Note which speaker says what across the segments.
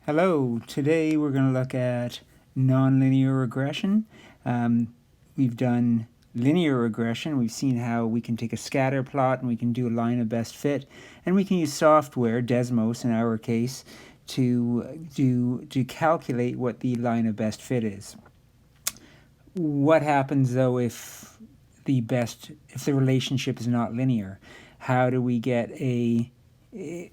Speaker 1: Hello, today we're going to look at nonlinear regression. We've done linear regression. We've seen how we can take a scatter plot and we can do a line of best fit, and we can use software, Desmos in our case, to calculate what the line of best fit is. What happens though if the relationship is not linear? How do we get a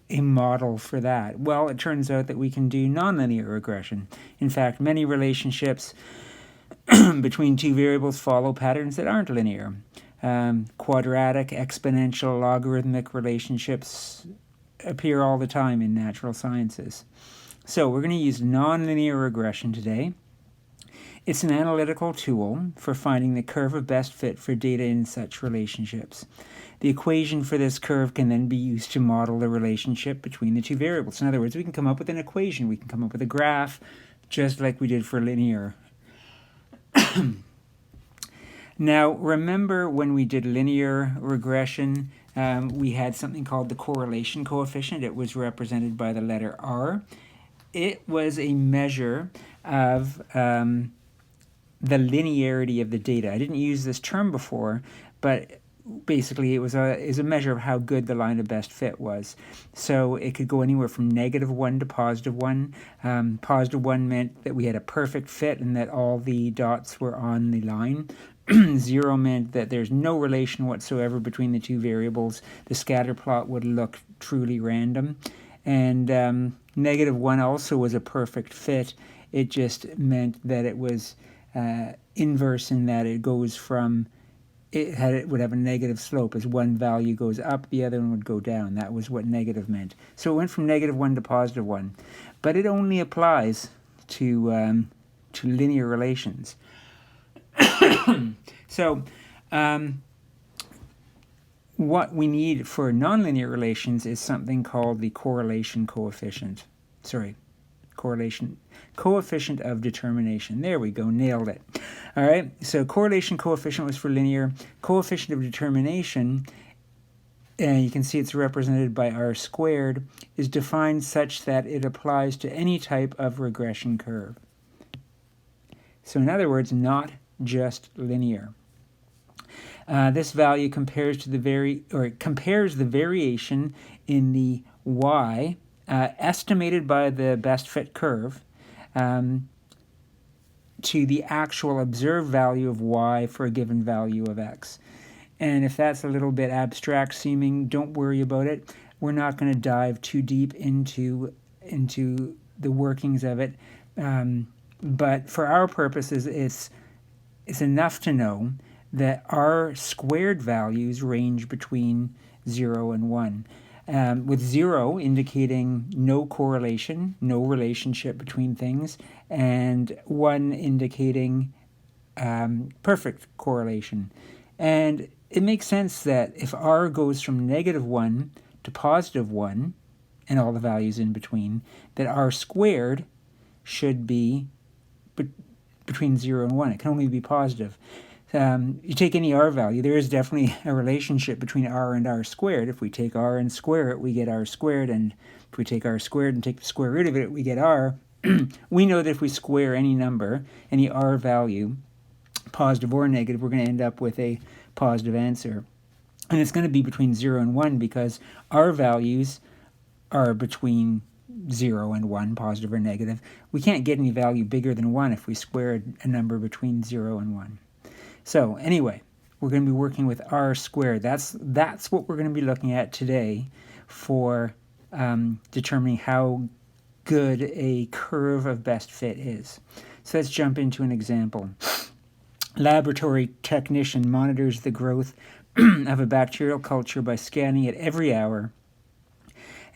Speaker 1: model for that? Well, it turns out that we can do nonlinear regression. In fact, many relationships between two variables follow patterns that aren't linear. Quadratic, exponential, logarithmic relationships appear all the time in natural sciences. So we're going to use nonlinear regression today. It's an analytical tool for finding the curve of best fit for data in such relationships. The equation for this curve can then be used to model the relationship between the two variables. In other words, we can come up with an equation, we can come up with a graph, just like we did for linear. Now, remember when we did linear regression, we had something called the correlation coefficient. It was represented by the letter R. It was a measure of the linearity of the data. I didn't use this term before, but basically it was a measure of how good the line of best fit was. So it could go anywhere from -1 to +1. +1 meant that we had a perfect fit and that all the dots were on the line. 0 meant that there's no relation whatsoever between the two variables. The scatter plot would look truly random. And -1 also was a perfect fit. It just meant that it was inverse in that it goes from, it would have a negative slope. As one value goes up, the other one would go down. That was what negative meant. So it went from -1 to +1. But it only applies to linear relations. So what we need for nonlinear relations is something called the correlation coefficient. Coefficient of determination. There we go, nailed it. All right, so correlation coefficient was for linear. Coefficient of determination, and you can see it's represented by R squared, is defined such that it applies to any type of regression curve. So in other words, not just linear. This value compares the variation in the y estimated by the best fit curve to the actual observed value of y for a given value of x. And if that's a little bit abstract seeming, don't worry about it. We're not going to dive too deep into the workings of it. But for our purposes, it's enough to know that R squared values range between 0 and 1. With 0 indicating no correlation, no relationship between things, and 1 indicating perfect correlation. And it makes sense that if R goes from -1 to +1, and all the values in between, that R squared should be between 0 and 1. It can only be positive. You take any R value, there is definitely a relationship between R and R squared. If we take R and square it, we get R squared, and if we take R squared and take the square root of it, we get R. We know that if we square any number, any R value, positive or negative, we're going to end up with a positive answer. And it's going to be between 0 and 1 because R values are between 0 and 1, positive or negative. We can't get any value bigger than 1 if we square a number between 0 and 1. So anyway, we're going to be working with R squared. That's what we're going to be looking at today for determining how good a curve of best fit is. So let's jump into an example. Laboratory technician monitors the growth of a bacterial culture by scanning it every hour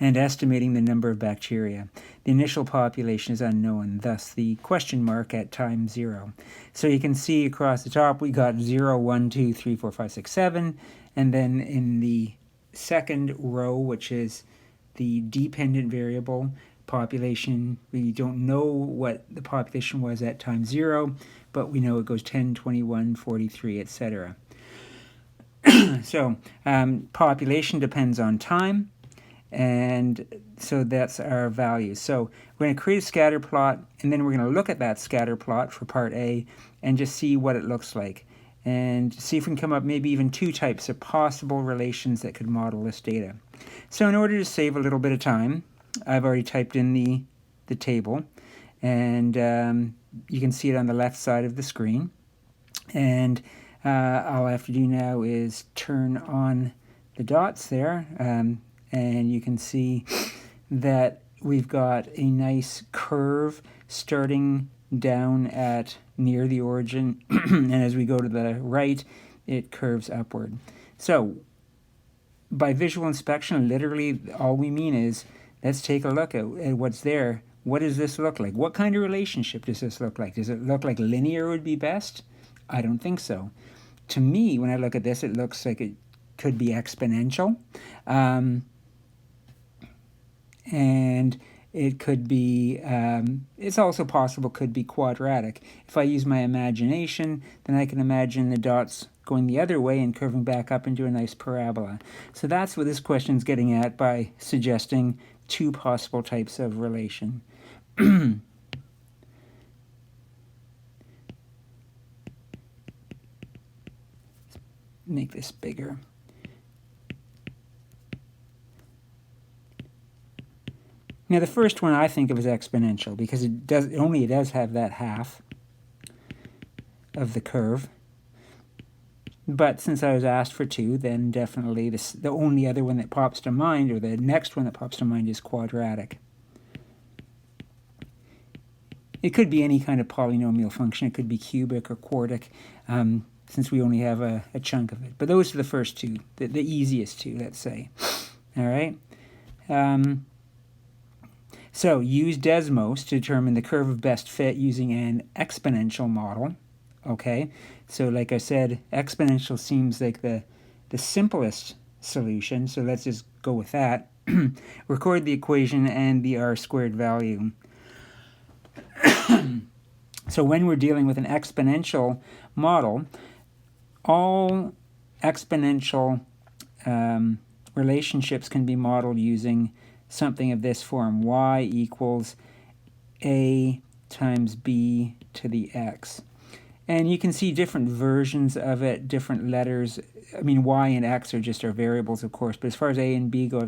Speaker 1: and estimating the number of bacteria. The initial population is unknown, thus the question mark at time 0. So you can see across the top we got 0, 1, 2, 3, 4, 5, 6, 7, and then in the second row, which is the dependent variable population, we don't know what the population was at time 0, but we know it goes 10, 21, 43, etc. So population depends on time. And so that's our value. So we're going to create a scatter plot, and then we're going to look at that scatter plot for part A and just see what it looks like, and see if we can come up maybe even 2 types of possible relations that could model this data. So in order to save a little bit of time, I've already typed in the table, and you can see it on the left side of the screen. And all I have to do now is turn on the dots there, and you can see that we've got a nice curve starting down at near the origin, and as we go to the right, it curves upward. So by visual inspection, literally all we mean is, let's take a look at what's there. What does this look like? What kind of relationship does this look like? Does it look like linear would be best? I don't think so. To me, when I look at this, it looks like it could be exponential. And it could be, it's also possible could be quadratic. If I use my imagination, then I can imagine the dots going the other way and curving back up into a nice parabola. So that's what this question's getting at by suggesting 2 possible types of relation. Make this bigger. Now the first one I think of as exponential because it does have that half of the curve. But since I was asked for 2, then definitely the only other one that pops to mind, or the next one that pops to mind, is quadratic. It could be any kind of polynomial function. It could be cubic or quartic, since we only have a chunk of it. But those are the first 2, the easiest 2, let's say. All right. So use Desmos to determine the curve of best fit using an exponential model. Okay, so like I said, exponential seems like the simplest solution, so let's just go with that. Record the equation and the r² value. So when we're dealing with an exponential model, all exponential relationships can be modeled using something of this form: y equals a times b to the x. And you can see different versions of it, different letters. I mean, y and x are just our variables, of course, but as far as a and b go,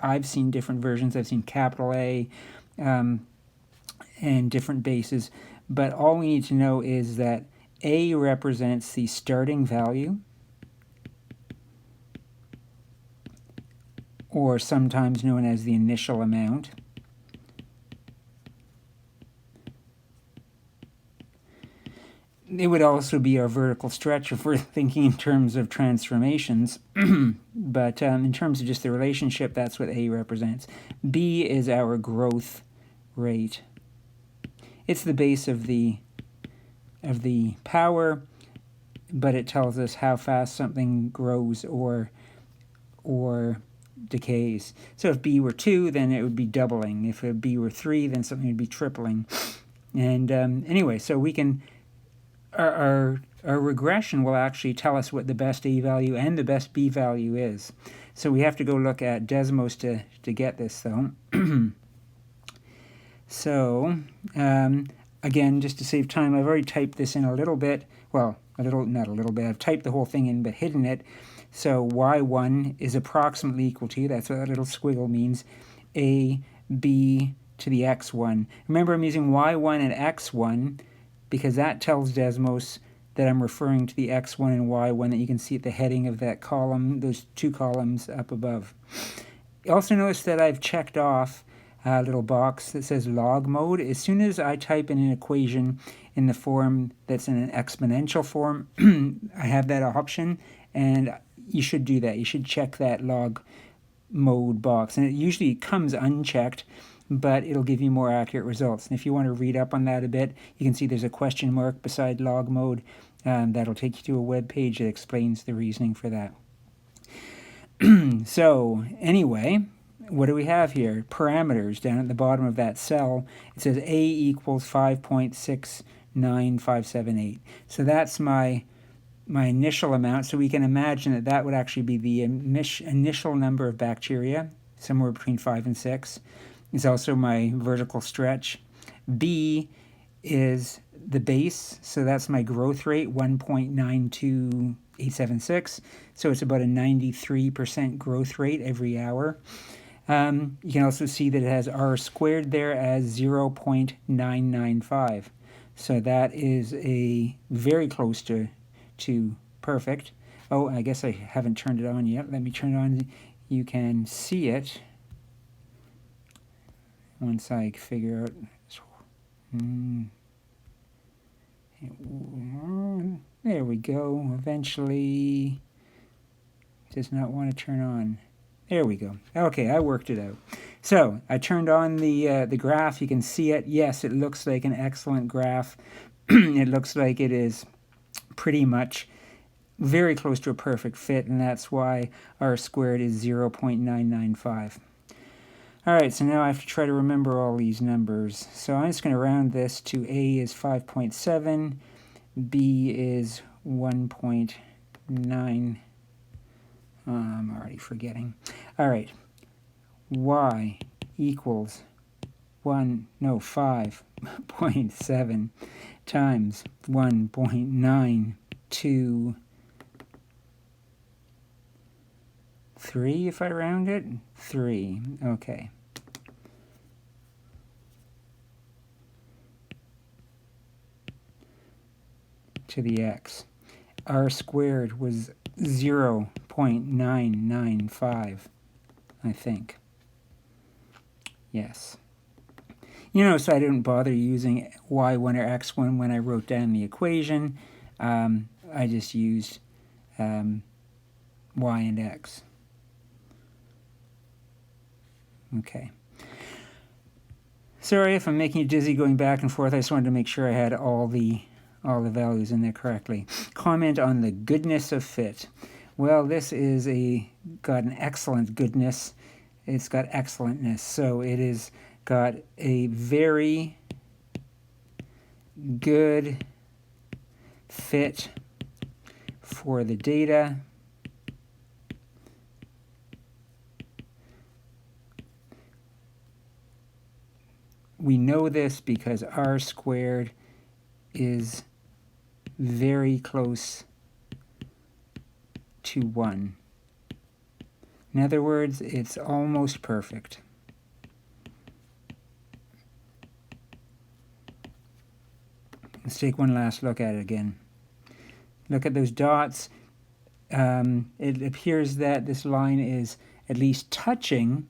Speaker 1: I've seen different versions. I've seen capital A and different bases, but all we need to know is that a represents the starting value, or sometimes known as the initial amount. It would also be our vertical stretch if we're thinking in terms of transformations. But in terms of just the relationship, that's what A represents. B is our growth rate. It's the base of the power, but it tells us how fast something grows or decays. So if B were 2, then it would be doubling. If B were 3, then something would be tripling. And anyway, so we can... Our regression will actually tell us what the best A value and the best B value is. So we have to go look at Desmos to get this, though. So, again, just to save time, I've already typed this in a little bit. Well, not a little bit. I've typed the whole thing in, but hidden it. So y1 is approximately equal to, that's what that little squiggle means, a b to the x1. Remember, I'm using y1 and x1 because that tells Desmos that I'm referring to the x1 and y1 that you can see at the heading of that column, those 2 columns up above. You also notice that I've checked off a little box that says log mode. As soon as I type in an equation in the form that's in an exponential form, I have that option, and you should do that. You should check that log mode box, and it usually comes unchecked, but it'll give you more accurate results. And if you want to read up on that a bit, you can see there's a question mark beside log mode. That'll take you to a web page that explains the reasoning for that. So anyway, what do we have here? Parameters down at the bottom of that cell. It says A equals 5.69578. So that's my initial amount. So we can imagine that that would actually be the initial number of bacteria. somewhere between 5 and 6, is also my vertical stretch. B is the base, so that's my growth rate, 1.92876. So it's about a 93% growth rate every hour. You can also see that it has r squared there as 0.995. So that is a very close to perfect. Oh, I guess I haven't turned it on yet. Let me turn it on. You can see it once I figure out. There we go. Eventually, it does not want to turn on. There we go. Okay, I worked it out. So I turned on the graph. You can see it. Yes, it looks like an excellent graph. It looks like it is pretty much very close to a perfect fit, and that's why r squared is 0.995. All right, so now I have to try to remember all these numbers. So I'm just going to round this to A is 5.7, B is 1.9. I'm already forgetting. All right, Y equals 5.7 times 1.923, if I round it, 3, okay. To the x. R squared was 0.995, I think. Yes. You notice I didn't bother using y1 or x1 when I wrote down the equation. I just used y and x. Okay. Sorry if I'm making you dizzy going back and forth. I just wanted to make sure I had all the values in there correctly. Comment on the goodness of fit. Well, this is got an excellent goodness. It's got excellentness. So it is got a very good fit for the data. We know this because r squared is very close to 1. In other words, it's almost perfect. Let's take one last look at it again. Look at those dots. It appears that this line is at least touching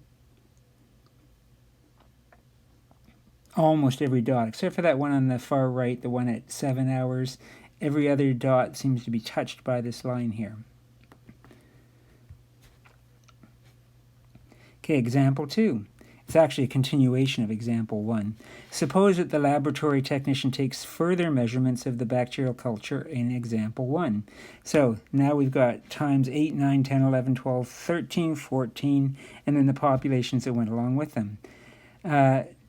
Speaker 1: almost every dot, except for that one on the far right, the one at 7 hours. Every other dot seems to be touched by this line here. Okay, example 2. It's actually a continuation of example 1. Suppose that the laboratory technician takes further measurements of the bacterial culture in example 1. So now we've got times 8, 9, 10, 11, 12, 13, 14, and then the populations that went along with them.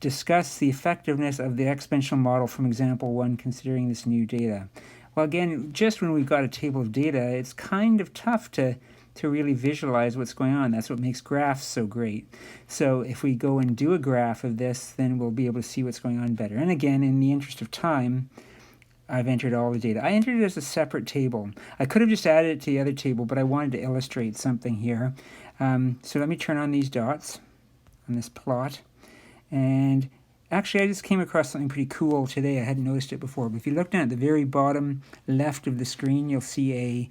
Speaker 1: Discuss the effectiveness of the exponential model from example 1 considering this new data. Well, again, just when we've got a table of data, it's kind of tough to really visualize what's going on. That's what makes graphs so great. So if we go and do a graph of this, then we'll be able to see what's going on better. And again, in the interest of time, I've entered all the data. I entered it as a separate table. I could have just added it to the other table, but I wanted to illustrate something here. So let me turn on these dots on this plot. And actually, I just came across something pretty cool today. I hadn't noticed it before. But if you look down at the very bottom left of the screen, you'll see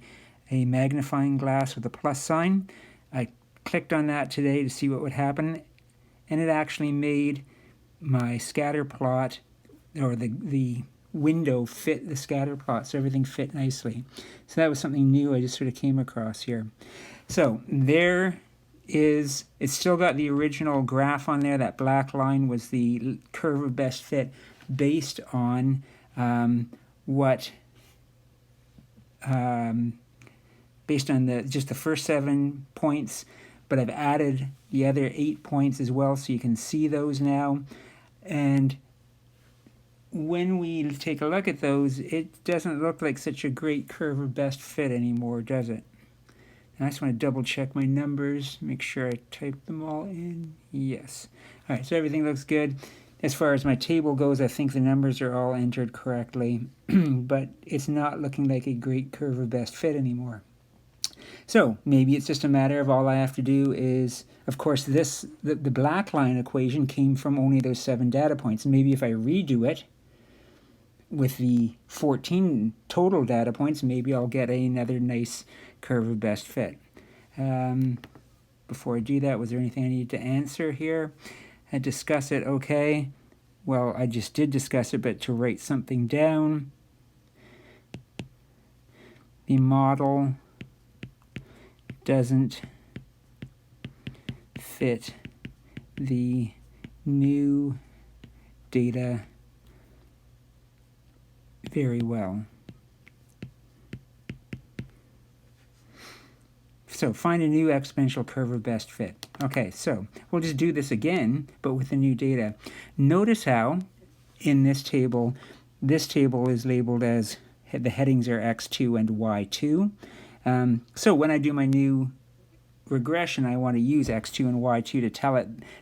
Speaker 1: a magnifying glass with a plus sign. I clicked on that today to see what would happen, and it actually made my scatter plot, or the window, fit the scatter plot, so everything fit nicely. So that was something new I just sort of came across here. So there is, it's still got the original graph on there. That black line was the curve of best fit based on based on just the first 7 points, but I've added the other 8 points as well, so you can see those now. And when we take a look at those, it doesn't look like such a great curve of best fit anymore, does it? I just want to double check my numbers, make sure I typed them all in. Yes. All right, so everything looks good. As far as my table goes, I think the numbers are all entered correctly, but it's not looking like a great curve of best fit anymore. So maybe it's just a matter of all I have to do is, of course, the black line equation came from only those 7 data points. Maybe if I redo it with the 14 total data points, maybe I'll get another nice curve of best fit. Before I do that, was there anything I need to answer here? Discuss it, okay. Well, I just did discuss it, but to write something down, the model doesn't fit the new data very well. So find a new exponential curve of best fit. Okay, so we'll just do this again, but with the new data. Notice how in this table is labeled as, the headings are x2 and y2. So when I do my new regression, I want to use x2 and y2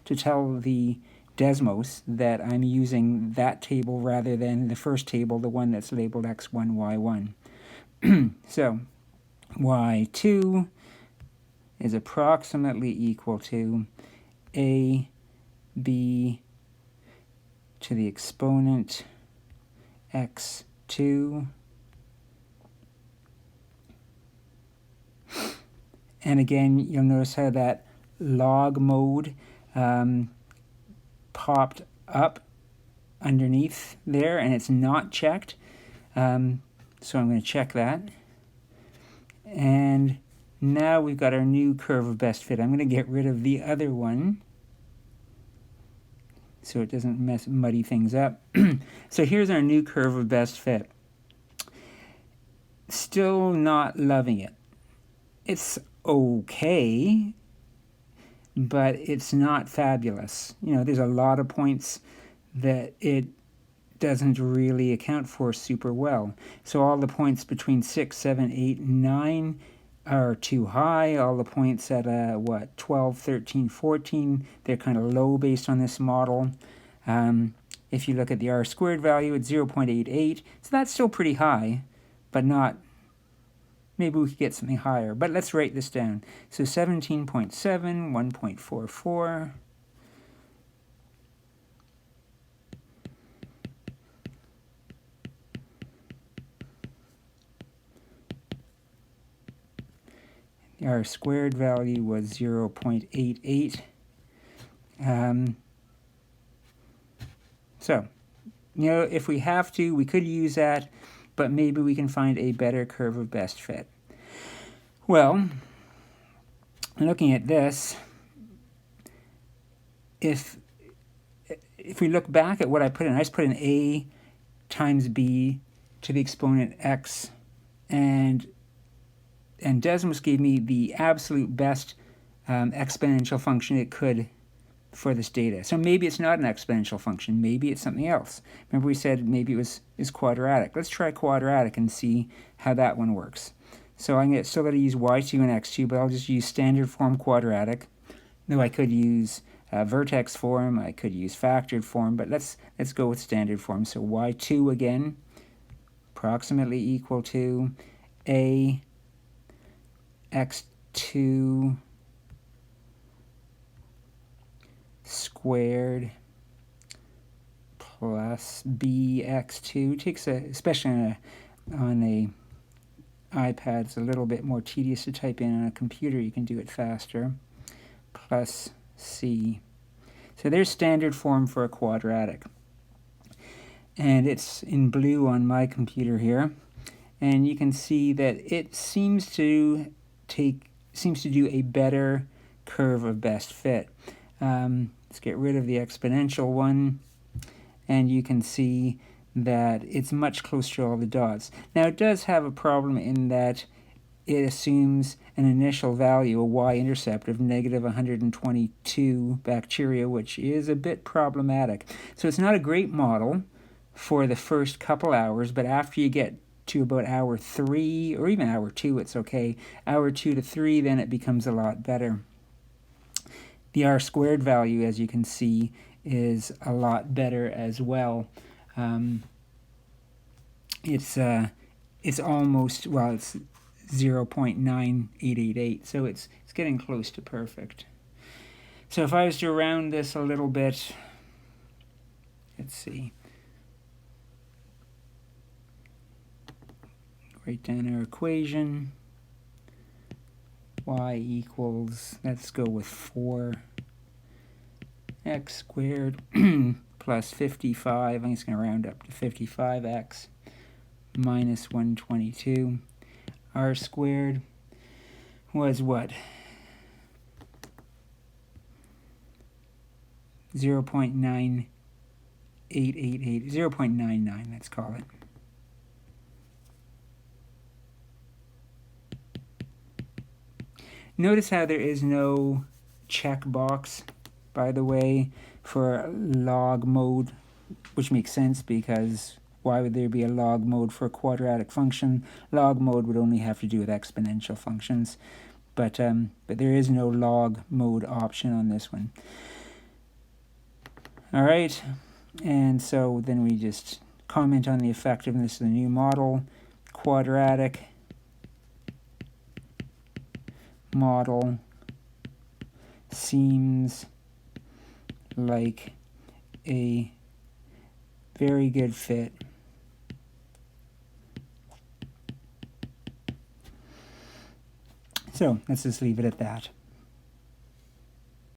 Speaker 1: to tell the Desmos that I'm using that table rather than the first table, the one that's labeled x1, y1. So y2 is approximately equal to a b to the exponent x2 and again you'll notice how that log mode popped up underneath there and it's not checked, so I'm going to check that. And now we've got our new curve of best fit. I'm going to get rid of the other one so it doesn't muddy things up. So here's our new curve of best fit. Still not loving it. It's okay, but it's not fabulous. You know, there's a lot of points that it doesn't really account for super well. So all the points between 6, 7, 8, and 9 are too high. All the points at 12, 13, 14, they're kind of low based on this model. If you look at the R-squared value, it's 0.88, so that's still pretty high, but not, maybe we could get something higher. But let's write this down. So 17.7, 1.44. Our squared value was 0.88. So, you know, if we have to, we could use that, but maybe we can find a better curve of best fit. Well, looking at this, if we look back at what I put in, I just put in a times b to the exponent x, and Desmos gave me the absolute best exponential function it could for this data. So maybe it's not an exponential function. Maybe it's something else. Remember we said maybe it is quadratic. Let's try quadratic and see how that one works. So I'm still going to use y2 and x2, but I'll just use standard form quadratic. Though I could use vertex form, I could use factored form, but let's go with standard form. So y2 again, approximately equal to a x2 squared plus bx2. Takes especially on a iPad, it's a little bit more tedious to type in. On a computer you can do it faster. Plus c. So there's standard form for a quadratic, and it's in blue on my computer here, and you can see that it seems to do a better curve of best fit. Let's get rid of the exponential one, and you can see that it's much closer to all the dots. Now it does have a problem in that it assumes an initial value, a y-intercept of negative 122 bacteria, which is a bit problematic. So it's not a great model for the first couple hours, but after you get to about hour 3, or even hour 2, it's okay. Hour 2 to 3, then it becomes a lot better. The R squared value, as you can see, is a lot better as well. It's almost, well, it's 0.9888, so it's getting close to perfect. So if I was to round this a little bit, let's see. Write down our equation. Y equals, let's go with 4x squared plus 55. I'm just going to round up to 55x minus 122. R squared was what? 0.9888, 0.99, let's call it. Notice how there is no checkbox, by the way, for log mode, which makes sense because why would there be a log mode for a quadratic function? Log mode would only have to do with exponential functions, but there is no log mode option on this one. All right, and so then we just comment on the effectiveness of the new model. Quadratic model seems like a very good fit. So let's just leave it at that.